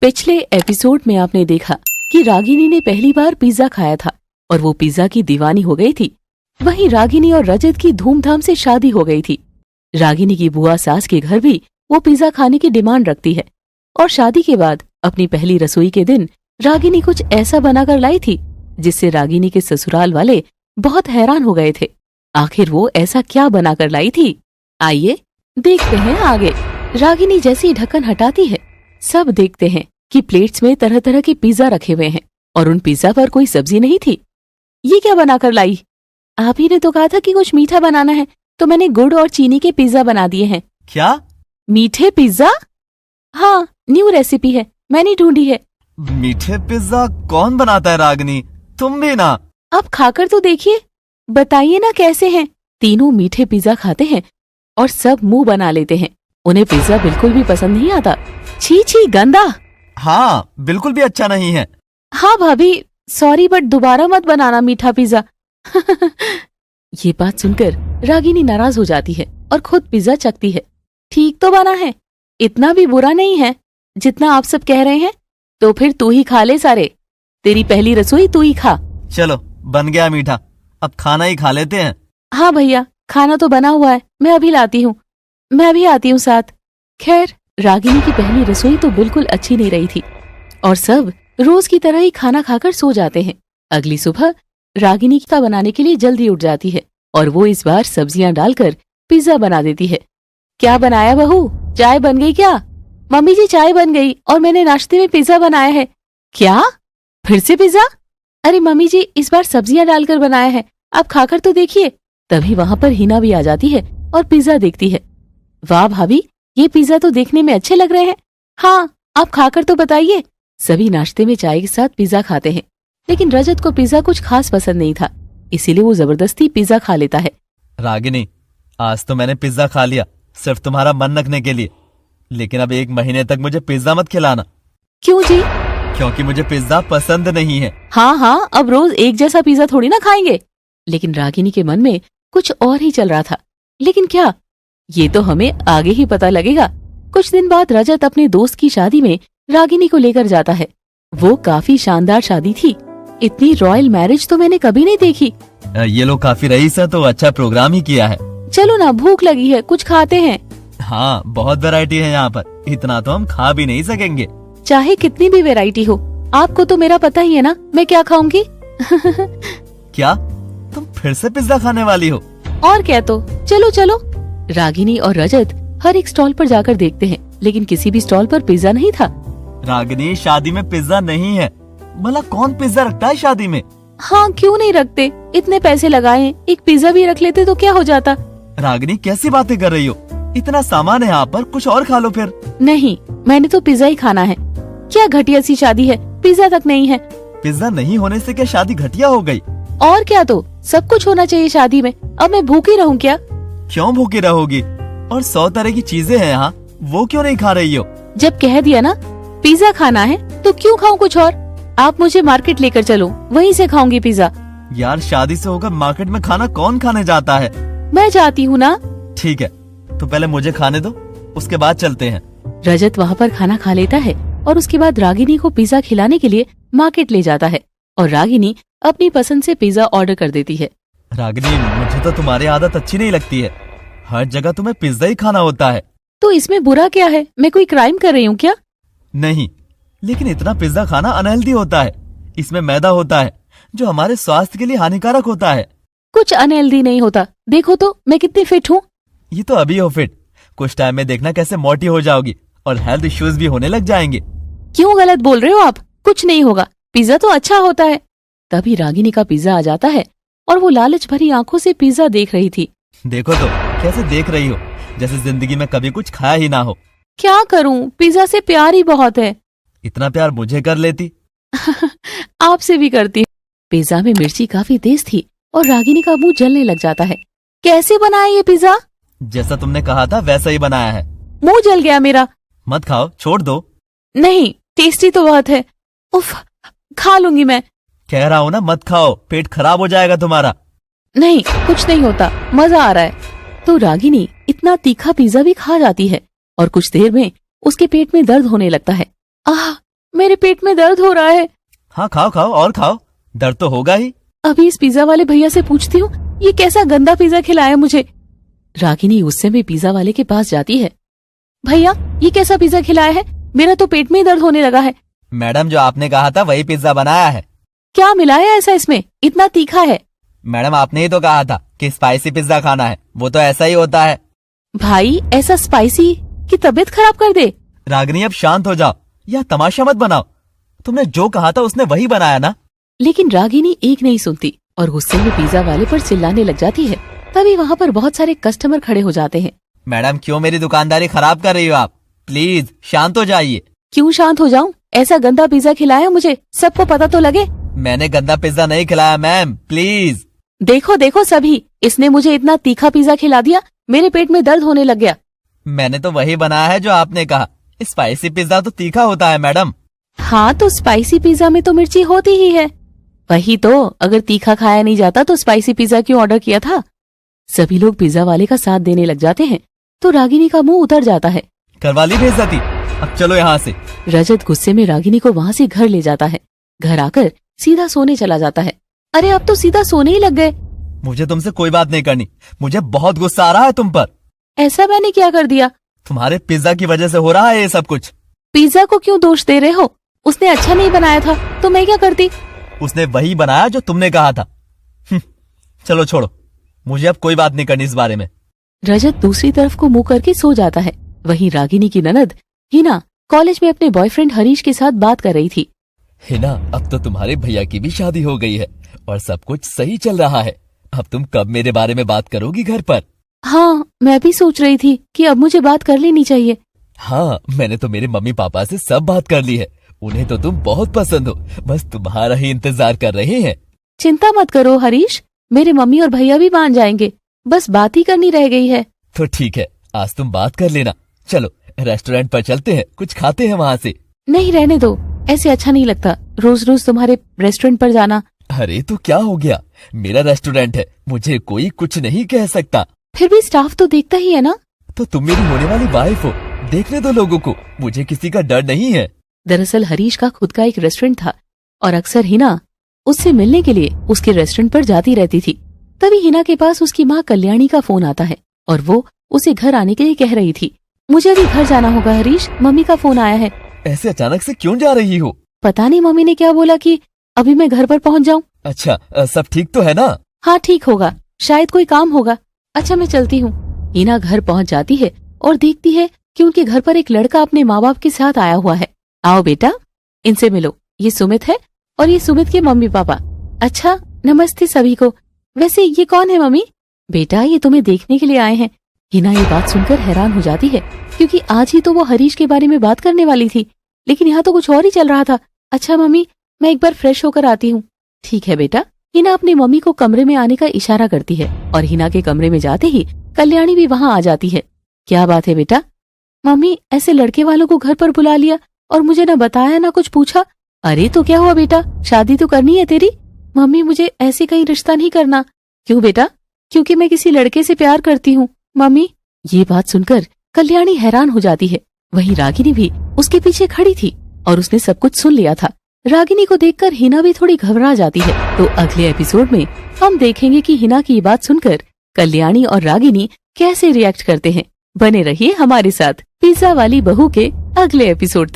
पिछले एपिसोड में आपने देखा कि रागिनी ने पहली बार पिज्जा खाया था और वो पिज्जा की दीवानी हो गई थी। वहीं रागिनी और रजत की धूमधाम से शादी हो गई थी। रागिनी की बुआ सास के घर भी वो पिज्जा खाने की डिमांड रखती है और शादी के बाद अपनी पहली रसोई के दिन रागिनी कुछ ऐसा बनाकर लाई थी जिससे रागिनी के ससुराल वाले बहुत हैरान हो गए थे। आखिर वो ऐसा क्या बनाकर लाई थी, आइए देखते हैं आगे। रागिनी जैसे ही ढक्कन हटाती है, सब देखते हैं कि प्लेट्स में तरह तरह के पिज्जा रखे हुए हैं और उन पिज्जा पर कोई सब्जी नहीं थी। ये क्या बनाकर लाई? आप ही ने तो कहा था कि कुछ मीठा बनाना है, तो मैंने गुड़ और चीनी के पिज्जा बना दिए हैं। क्या? मीठे पिज्जा? हाँ, न्यू रेसिपी है, मैंने ढूंढी है। मीठे पिज्जा कौन बनाता है रागिनी? तुम भी ना। आप खाकर तो देखिए, बताइए ना कैसे हैं। तीनों मीठे पिज्जा खाते हैं और सब मुंह बना लेते हैं। उन्हें पिज्जा बिल्कुल भी पसंद नहीं आता। छी छी, गंदा। हाँ, बिल्कुल भी अच्छा नहीं है। हाँ भाभी, सॉरी बट दोबारा मत बनाना मीठा पिज्जा। ये बात सुनकर रागिनी नाराज हो जाती है और खुद पिज्जा चखती है। ठीक तो बना है, इतना भी बुरा नहीं है जितना आप सब कह रहे हैं। तो फिर तू ही खा ले सारे, तेरी पहली रसोई तू ही खा। चलो, बन गया मीठा, अब खाना ही खा लेते हैं। हाँ भैया, खाना तो बना हुआ है, मैं अभी लाती हूँ। मैं अभी आती हूँ साथ। खैर, रागिनी की पहली रसोई तो बिल्कुल अच्छी नहीं रही थी और सब रोज की तरह ही खाना खाकर सो जाते हैं। अगली सुबह रागिनी का बनाने के लिए जल्दी उठ जाती है और वो इस बार सब्जियां डालकर पिज्जा बना देती है। क्या बनाया बहू, चाय बन गई क्या? मम्मी जी, चाय बन गई और मैंने नाश्ते में पिज्जा बनाया है। क्या? फिर से पिज्जा? अरे मम्मी जी, इस बार सब्जियां डालकर बनाया है, आप खाकर तो देखिए। तभी वहाँ पर हिना भी आ जाती है और पिज्जा देखती है। वाह भाभी, ये पिज्जा तो देखने में अच्छे लग रहे हैं। हाँ, आप खाकर तो बताइए। सभी नाश्ते में चाय के साथ पिज्जा खाते हैं, लेकिन रजत को पिज्जा कुछ खास पसंद नहीं था, इसीलिए वो जबरदस्ती पिज्जा खा लेता है। रागिनी, आज तो मैंने पिज्जा खा लिया सिर्फ तुम्हारा मन रखने के लिए, लेकिन अब 1 महीने तक मुझे पिज्जा मत खिलाना। क्यों जी? क्योंकि मुझे पिज्जा पसंद नहीं है। हाँ, अब रोज एक जैसा पिज्जा थोड़ी ना खाएंगे। लेकिन रागिनी के मन में कुछ और ही चल रहा था। लेकिन क्या? ये तो हमें आगे ही पता लगेगा। कुछ दिन बाद रजत अपने दोस्त की शादी में रागिनी को लेकर जाता है। वो काफी शानदार शादी थी, इतनी रॉयल मैरिज तो मैंने कभी नहीं देखी। ये लोग काफी रईस है, तो अच्छा प्रोग्राम ही किया है। चलो ना, भूख लगी है, कुछ खाते हैं। हाँ, बहुत वैरायटी है यहाँ पर, इतना तो हम खा भी नहीं सकेंगे। चाहे कितनी भी वैरायटी हो, आपको तो मेरा पता ही है ना, मैं क्या खाऊंगी। क्या तुम फिर से पिज्जा खाने वाली हो? और क्या तो, चलो चलो। रागिनी और रजत हर एक स्टॉल पर जाकर देखते हैं, लेकिन किसी भी स्टॉल पर पिज्जा नहीं था। रागिनी, शादी में पिज्जा नहीं है। भला कौन पिज्जा रखता है शादी में? हाँ, क्यों नहीं रखते, इतने पैसे लगाए, एक पिज्जा भी रख लेते तो क्या हो जाता। रागिनी, कैसी बातें कर रही हो? इतना सामान है यहाँ पर, कुछ और खा लो फिर। नहीं, मैंने तो पिज्जा ही खाना है। क्या घटिया सी शादी है, पिज्जा तक नहीं है। पिज्जा नहीं होने से क्या शादी घटिया हो गई? और क्या तो, सब कुछ होना चाहिए शादी में। अब मैं भूखी रहूं क्या? क्यों भूखी रहोगी? और 100 तरह की चीजें हैं यहाँ, वो क्यों नहीं खा रही हो? जब कह दिया ना पिज्जा खाना है, तो क्यों खाऊं कुछ और? आप मुझे मार्केट लेकर चलो, वहीं से खाऊंगी पिज्जा। यार, शादी से होकर मार्केट में खाना कौन खाने जाता है? मैं जाती हूँ ना। ठीक है, तो पहले मुझे खाने दो, उसके बाद चलते हैं। रजत वहाँ पर खाना खा लेता है और उसके बाद रागिनी को पिज्जा खिलाने के लिए मार्केट ले जाता है और रागिनी अपनी पसंद से पिज्जा ऑर्डर कर देती है। रागिनी, मुझे तो तुम्हारी आदत अच्छी नहीं लगती है, हर जगह तुम्हें पिज्जा ही खाना होता है। तो इसमें बुरा क्या है? मैं कोई क्राइम कर रही हूँ क्या? नहीं, लेकिन इतना पिज्जा खाना अनहेल्दी होता है। इसमें मैदा होता है जो हमारे स्वास्थ्य के लिए हानिकारक होता है। कुछ अनहेल्दी नहीं होता, देखो तो मैं कितनी फिट हूँ। ये तो अभी हो फिट, कुछ टाइम में देखना कैसे मोटी हो जाओगी और हेल्थ इश्यूज भी होने लग जाएंगे। क्यों गलत बोल रहे हो आप? कुछ नहीं होगा, पिज्जा तो अच्छा होता है। तभी रागिनी का पिज्जा आ जाता है और वो लालच भरी आंखों से पिज्जा देख रही थी। देखो तो कैसे देख रही हो, जैसे जिंदगी में कभी कुछ खाया ही ना हो। क्या करूं, पिज्जा से प्यार ही बहुत है। इतना प्यार मुझे कर लेती। आपसे भी करती। पिज्जा में मिर्ची काफी तेज थी और रागिनी का मुंह जलने लग जाता है। कैसे बनाया ये पिज्जा? जैसा तुमने कहा था वैसा ही बनाया है। मुंह जल गया मेरा। मत खाओ, छोड़ दो। नहीं, टेस्टी तो बहुत है। उफ, खा लूंगी मैं। कह रहा हूँ ना, मत खाओ, पेट खराब हो जाएगा तुम्हारा। नहीं, कुछ नहीं होता, मजा आ रहा है। तो रागिनी इतना तीखा पिज्जा भी खा जाती है और कुछ देर में उसके पेट में दर्द होने लगता है। आह, मेरे पेट में दर्द हो रहा है। हाँ खाओ खाओ और खाओ, दर्द तो होगा ही। अभी इस पिज्जा वाले भैया से पूछती हूँ ये कैसा गंदा पिज्जा खिलाया मुझे। रागिनी गुस्से में पिज्जा वाले के पास जाती है। भैया ये कैसा पिज्जा खिलाया है, मेरा तो पेट में ही दर्द होने लगा है। मैडम जो आपने कहा था वही पिज्जा बनाया है। क्या मिलाया ऐसा इसमें, इतना तीखा है? मैडम आपने ही तो कहा था कि स्पाइसी पिज्जा खाना है, वो तो ऐसा ही होता है। भाई ऐसा स्पाइसी कि तबीयत खराब कर दे। रागिनी अब शांत हो जाओ, यह तमाशा मत बनाओ। तुमने जो कहा था उसने वही बनाया ना। लेकिन रागिनी एक नहीं सुनती और गुस्से में पिज्जा वाले पर चिल्लाने लग जाती है। तभी वहाँ पर बहुत सारे कस्टमर खड़े हो जाते हैं। मैडम क्यों मेरी दुकानदारी खराब कर रही हो आप? प्लीज शांत हो जाइए। क्यों शांत हो जाऊं? ऐसा गंदा पिज्जा खिलाया मुझे, सबको पता तो लगे। मैंने गंदा पिज्जा नहीं खिलाया मैम, प्लीज। देखो देखो सभी, इसने मुझे इतना तीखा पिज्जा खिला दिया, मेरे पेट में दर्द होने लग गया। मैंने तो वही बनाया है जो आपने कहा। स्पाइसी पिज्जा तो तीखा होता है मैडम। हाँ तो स्पाइसी पिज्जा में तो मिर्ची होती ही है। वही तो, अगर तीखा खाया नहीं जाता तो स्पाइसी पिज्जा क्यों ऑर्डर किया था? सभी लोग पिज्जा वाले का साथ देने लग जाते हैं तो रागिनी का मुंह उतर जाता है। करवा ली बेइज्जती, अब चलो यहाँ से। रजत गुस्से में रागिनी को वहाँ से घर ले जाता है। घर आकर सीधा सोने चला जाता है। अरे अब तो सीधा सोने ही लग गए। मुझे तुमसे कोई बात नहीं करनी, मुझे बहुत गुस्सा आ रहा है तुम पर। ऐसा मैंने क्या कर दिया? तुम्हारे पिज्जा की वजह से हो रहा है ये सब कुछ। पिज्जा को क्यों दोष दे रहे हो? उसने अच्छा नहीं बनाया था तो मैं क्या करती? उसने वही बनाया जो तुमने कहा था। चलो छोड़ो, मुझे अब कोई बात नहीं करनी इस बारे में। रजत दूसरी तरफ को मुंह करके सो जाता है। वहीं रागिनी की ननद हिना कॉलेज में अपने बॉयफ्रेंड हरीश के साथ बात कर रही थी। हिना, अब तो तुम्हारे भैया की भी शादी हो गई है और सब कुछ सही चल रहा है। अब तुम कब मेरे बारे में बात करोगी घर पर? हाँ मैं भी सोच रही थी कि अब मुझे बात कर लेनी चाहिए। हाँ, मैंने तो मेरे मम्मी पापा से सब बात कर ली है। उन्हें तो तुम बहुत पसंद हो, बस तुम्हारा ही इंतजार कर रहे हैं। चिंता मत करो हरीश, मेरे मम्मी और भैया भी मान जाएंगे, बस बात ही करनी रह गई है। तो ठीक है, आज तुम बात कर लेना। चलो रेस्टोरेंट पर चलते हैं, कुछ खाते हैं वहाँ से। नहीं रहने दो, ऐसे अच्छा नहीं लगता रोज रोज तुम्हारे रेस्टोरेंट पर जाना। अरे तो क्या हो गया, मेरा रेस्टोरेंट है, मुझे कोई कुछ नहीं कह सकता। फिर भी स्टाफ तो देखता ही है ना। तो तुम मेरी होने वाली वाइफ हो, देखने दो लोगों को, मुझे किसी का डर नहीं है। दरअसल हरीश का खुद का एक रेस्टोरेंट था और अक्सर हिना उससे मिलने के लिए उसके रेस्टोरेंट पर जाती रहती थी। तभी हिना के पास उसकी माँ कल्याणी का फोन आता है और वो उसे घर आने के लिए कह रही थी। मुझे अभी घर जाना होगा हरीश, मम्मी का फोन आया है। ऐसे अचानक से क्यों जा रही हो? पता नहीं मम्मी ने क्या बोला कि अभी मैं घर पर पहुँच जाऊँ। अच्छा, सब ठीक तो है ना? हाँ ठीक होगा, शायद कोई काम होगा। अच्छा मैं चलती हूँ। हिना घर पहुँच जाती है और देखती है कि उनके घर पर एक लड़का अपने माँ बाप के साथ आया हुआ है। आओ बेटा, इनसे मिलो, ये सुमित है और ये सुमित के मम्मी पापा। अच्छा नमस्ते सभी को। वैसे ये कौन है मम्मी? बेटा ये तुम्हें देखने के लिए आए हैं। हिना ये बात सुनकर हैरान हो जाती है क्योंकि आज ही तो वो हरीश के बारे में बात करने वाली थी, लेकिन यहाँ तो कुछ और ही चल रहा था। अच्छा मम्मी, मैं एक बार फ्रेश होकर आती हूँ। ठीक है बेटा। हिना अपनी मम्मी को कमरे में आने का इशारा करती है और हिना के कमरे में जाते ही कल्याणी भी वहाँ आ जाती है। क्या बात है बेटा? मम्मी ऐसे लड़के वालों को घर पर बुला लिया और मुझे न बताया न कुछ पूछा। अरे तो क्या हुआ बेटा, शादी तो करनी है तेरी? मम्मी मुझे ऐसे कहीं रिश्ता नहीं करना। क्यों बेटा? क्योंकि मैं किसी लड़के से प्यार करती हूँ मम्मी। ये बात सुनकर कल्याणी हैरान हो जाती है। वहीं रागिनी भी उसके पीछे खड़ी थी और उसने सब कुछ सुन लिया था। रागिनी को देखकर हिना भी थोड़ी घबरा जाती है। तो अगले एपिसोड में हम देखेंगे कि हिना की बात सुनकर कल्याणी और रागिनी कैसे रिएक्ट करते हैं। बने रहिए हमारे साथ पिज्जा वाली बहू के अगले एपिसोड तक।